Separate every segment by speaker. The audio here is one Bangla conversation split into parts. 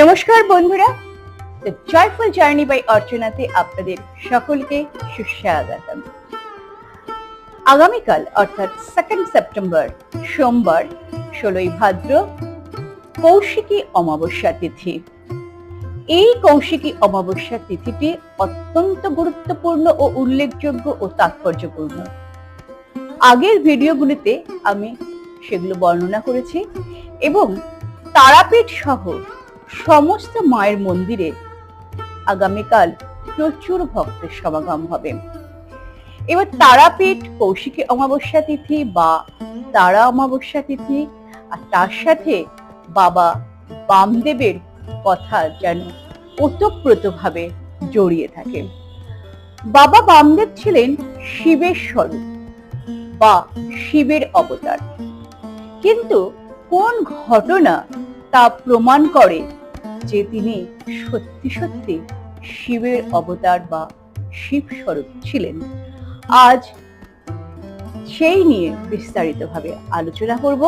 Speaker 1: নমস্কার বন্ধুরা, দ্য জয়ফুল জার্নি বাই অর্চনাতে আপনাদের সকলকে সুস্বাগতম। আগামীকাল অর্থাৎ 2 সেপ্টেম্বর সোমবার 16 ভাদ্র কৌশিকী অমাবস্যা তিথি। এই কৌশিকী অমাবস্যা তিথিটি অত্যন্ত গুরুত্বপূর্ণ ও উল্লেখযোগ্য ও তাৎপর্যপূর্ণ। আগের ভিডিওগুলিতে আমি সেগুলো বর্ণনা করেছি এবং তারাপীঠ সহ সমস্ত মায়ের মন্দিরে আগামীকাল প্রচুর ভক্তের সমাগম হবে। এবার তারাপীঠ কৌশিকী অমাবস্যা তিথি বা তারা অমাবস্যা তিথি আর তার সাথে বাবা বামদেবের কথা যেন ওতপ্রোতভাবে জড়িয়ে থাকে। বাবা বামদেব ছিলেন শিবের স্বরূপ বা শিবের অবতার, কিন্তু কোন ঘটনা তা প্রমাণ করে যে তিনি সত্যি সত্যি শিবের অবতার বা শিব স্বরূপ ছিলেন? আজ সেই নিয়ে বিস্তারিতভাবে আলোচনা করব।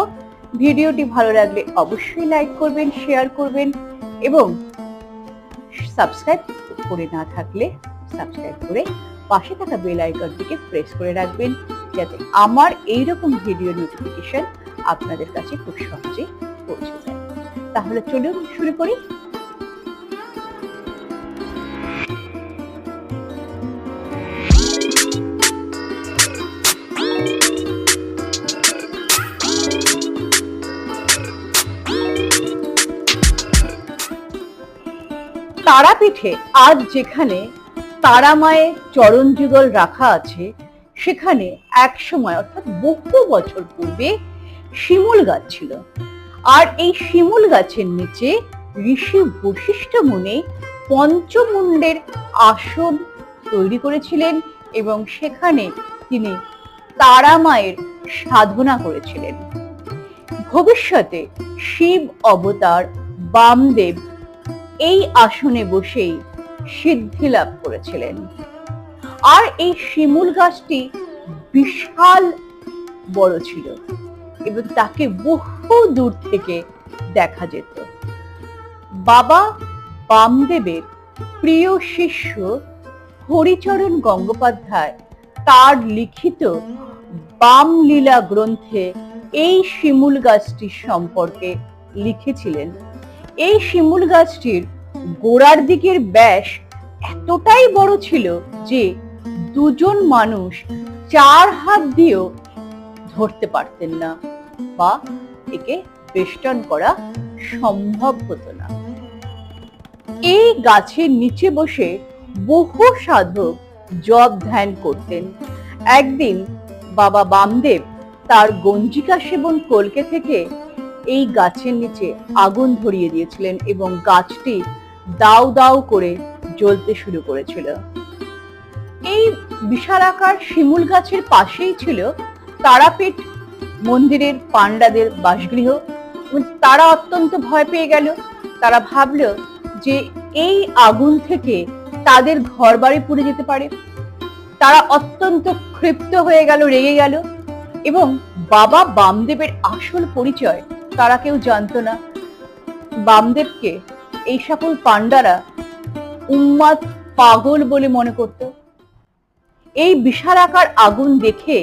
Speaker 1: ভিডিওটি ভালো লাগলে অবশ্যই লাইক করবেন, শেয়ার করবেন এবং সাবস্ক্রাইব করে না থাকলে সাবস্ক্রাইব করে পাশে থাকা বেল আইকনটিকে প্রেস করে রাখবেন, যাতে আমার এইরকম ভিডিও নোটিফিকেশন আপনাদের কাছে খুব সহজেই পৌঁছে যায়। তাহলে চলুন শুরু করি। তারাপীঠে আজ যেখানে তারা মায়ের চরণ যুগল রাখা আছে, সেখানে এক সময় অর্থাৎ বহু বছর পূর্বে শিমুল গাছ ছিল। আর এই শিমুল গাছের নিচে ঋষি বশিষ্ঠ মুনি পঞ্চমুণ্ডের আসন তৈরি করেছিলেন এবং সেখানে তিনি তারা মায়ের সাধনা করেছিলেন। ভবিষ্যতে শিব অবতার বামদেব এই আসনে বসেই সিদ্ধি লাভ করেছিলেন। আর এই শিমুল গাছটি বিশাল বড় ছিল এবং তাকে বহু দূর থেকে দেখা যেত। বাবা বামদেবের প্রিয় শিষ্য হরিচরণ গঙ্গোপাধ্যায় তার লিখিত বামলীলা গ্রন্থে এই শিমুল গাছটি সম্পর্কে লিখেছিলেন। এই শিমুল গাছটির গোড়ার দিকের ব্যাস এতটাই বড় ছিল যে দুজন মানুষ 4 হাত দিয়েও ধরতে পারতেন না বা একে বেষ্টন করা সম্ভব হতো না। এই গাছের নিচে বসে বহু সাধক জপ ধ্যান করতেন। একদিন বাবা বামদেব তার গঞ্জিকা সেবন কলকে থেকে এই গাছের নিচে আগুন ধরিয়ে দিয়েছিলেন এবং গাছটি দাউ দাউ করে জ্বলতে শুরু করেছিল। এই বিশালাকার শিমুল গাছের পাশেই ছিল তারাপীঠ মন্দিরের পাণ্ডাদের বাসগৃহ। তারা অত্যন্ত ভয় পেয়ে গেল। তারা ভাবল যে এই আগুন থেকে তাদের ঘর বাড়ি পুড়ে যেতে পারে। তারা অত্যন্ত ক্ষিপ্ত হয়ে গেল, রেগে গেল এবং বাবা বামদেবের আসল পরিচয় তারা কেউ জানতো না। বামদেবকে এই সকল পাণ্ডারা উন্মাদ, পাগল বলে মনে করত। এই বিশালাকার আগুন দেখে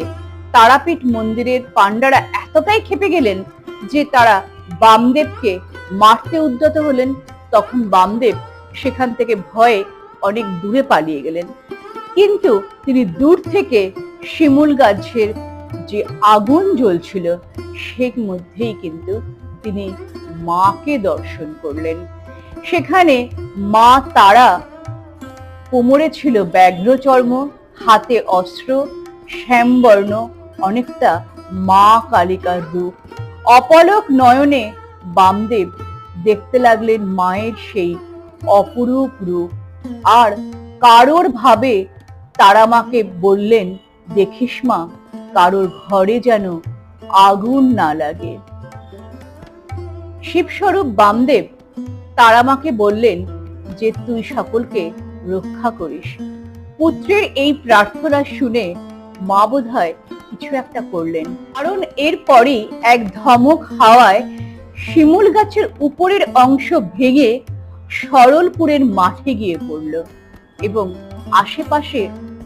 Speaker 1: তারাপীঠ মন্দিরের পাণ্ডারা এতটাই ক্ষেপে গেলেন যে তারা বামদেবকে মারতে উদ্যত হলেন। তখন বামদেব সেখান থেকে ভয়ে অনেক দূরে পালিয়ে গেলেন, কিন্তু তিনি দূর থেকে শিমুল গাছের যে আগুন জ্বলছিল সেই মধ্যেই কিন্তু তিনি মাকে দর্শন করলেন। সেখানে মা তারা কোমরে ছিল ব্যাঘ্র চর্ম, হাতে অস্ত্র, শ্যামবর্ণ, অনেকটা মা কালিকার রূপ। অপলক নয়নে বামদেব দেখতে লাগলেন মায়ের সেই অপরূপ রূপ। আর কারোর ভাবে তারা মাকে বললেন, দেখিস মা, কারোর ঘরে যেন আগুন না লাগে। শিবস্বরূপ বামদেব তারামাকে বললেন যে তুই সকলকে রক্ষা করিস। পুত্রের এই প্রার্থনা শুনে মা বোধহয় কিছু একটা করলেন, কারণ এরপরই এক ধমক হাওয়ায় শিমুল গাছের উপরের অংশ ভেঙে সরলপুরের মাঠে গিয়ে পড়ল এবং আশেপাশে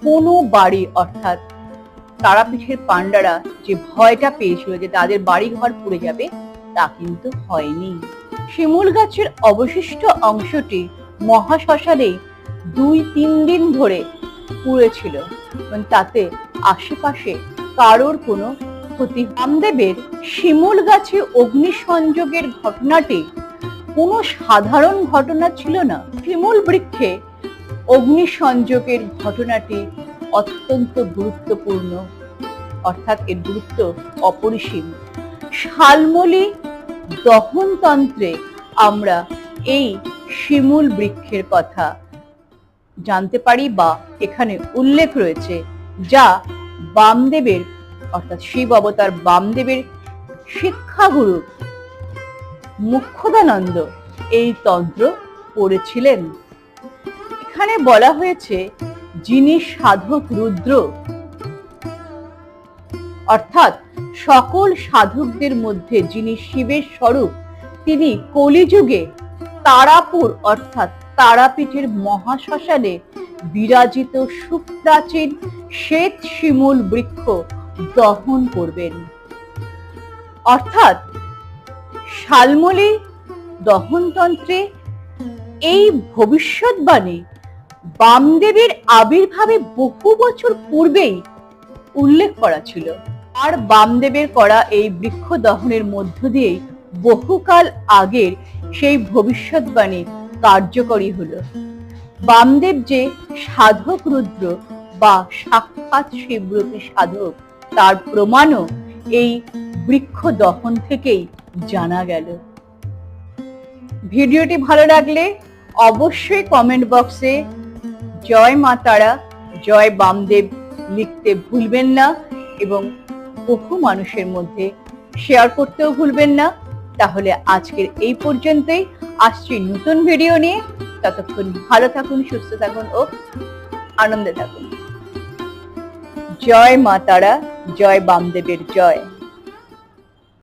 Speaker 1: কোনো বাড়ি অর্থাৎ তারাপীঠের পাণ্ডারা যে ভয়টা পেয়েছিল যে তাদের বাড়ি ঘর পুড়ে যাবে তা কিন্তু হয়নি। শিমুল গাছের অবশিষ্ট অংশটি মহাশ্মশানে 2-3 দিন ধরে পুড়েছিল এবং তাতে আশেপাশে কারোর কোনো ক্ষতি। বামদেবের শিমুল গাছে অগ্নিসংযোগের ঘটনাটি কোনো সাধারণ ঘটনা ছিল না। শিমুল বৃক্ষে অগ্নিসংযোগের ঘটনাটি অত্যন্ত গুরুত্বপূর্ণ, অর্থাৎ এর গুরুত্ব অপরিসীম। শালমলী দহনতন্ত্রে আমরা এই শিমুল বৃক্ষের কথা জানতে পারি বা এখানে উল্লেখ রয়েছে, যা বামদেবের অর্থাৎ শিব অবতার বামদেবের শিক্ষাগুরু মুখ্যদানন্দ এই তন্ত্র পড়েছিলেন। এখানে বলা হয়েছে যিনি সাধক রুদ্র, অর্থাৎ সকল সাধকদের মধ্যে যিনি শিবের স্বরূপ, তিনি কলিযুগে তারাপুর অর্থাৎ তারাপীঠের মহাশ্মশানে বিরাজিত সুপ্রাচীন শ্বেত শিমুল বৃক্ষ দহন করবেন। অর্থাৎ শালমলী দহনতন্ত্রে এই ভবিষ্যৎবাণী বামদেবের আবির্ভাবে বহু বছর পূর্বেই উল্লেখ করা ছিল। আর বামদেবের করা এই বৃক্ষ দহনের মধ্য দিয়েই বহুকাল আগের সেই ভবিষ্যৎবাণী কার্যকরী হলো। বামদেব যে সাধক রুদ্র বা সাক্ষাৎ শিবরূপী সাধক তার প্রমাণও এই বৃক্ষ দহন থেকেই জানা গেল। ভিডিওটি ভালো লাগলে অবশ্যই কমেন্ট বক্সে জয় মা তারা, জয় বামদেব লিখতে ভুলবেন না এবং বহু মানুষের মধ্যে শেয়ার করতেও ভুলবেন না। তাহলে আজকের এই পর্যন্তই, আসছি নতুন ভিডিও নিয়ে। ততক্ষণ ভালো থাকুন, সুস্থ থাকুন ও আনন্দে থাকুন। জয় মা তারা, জয় বামদেবের জয়।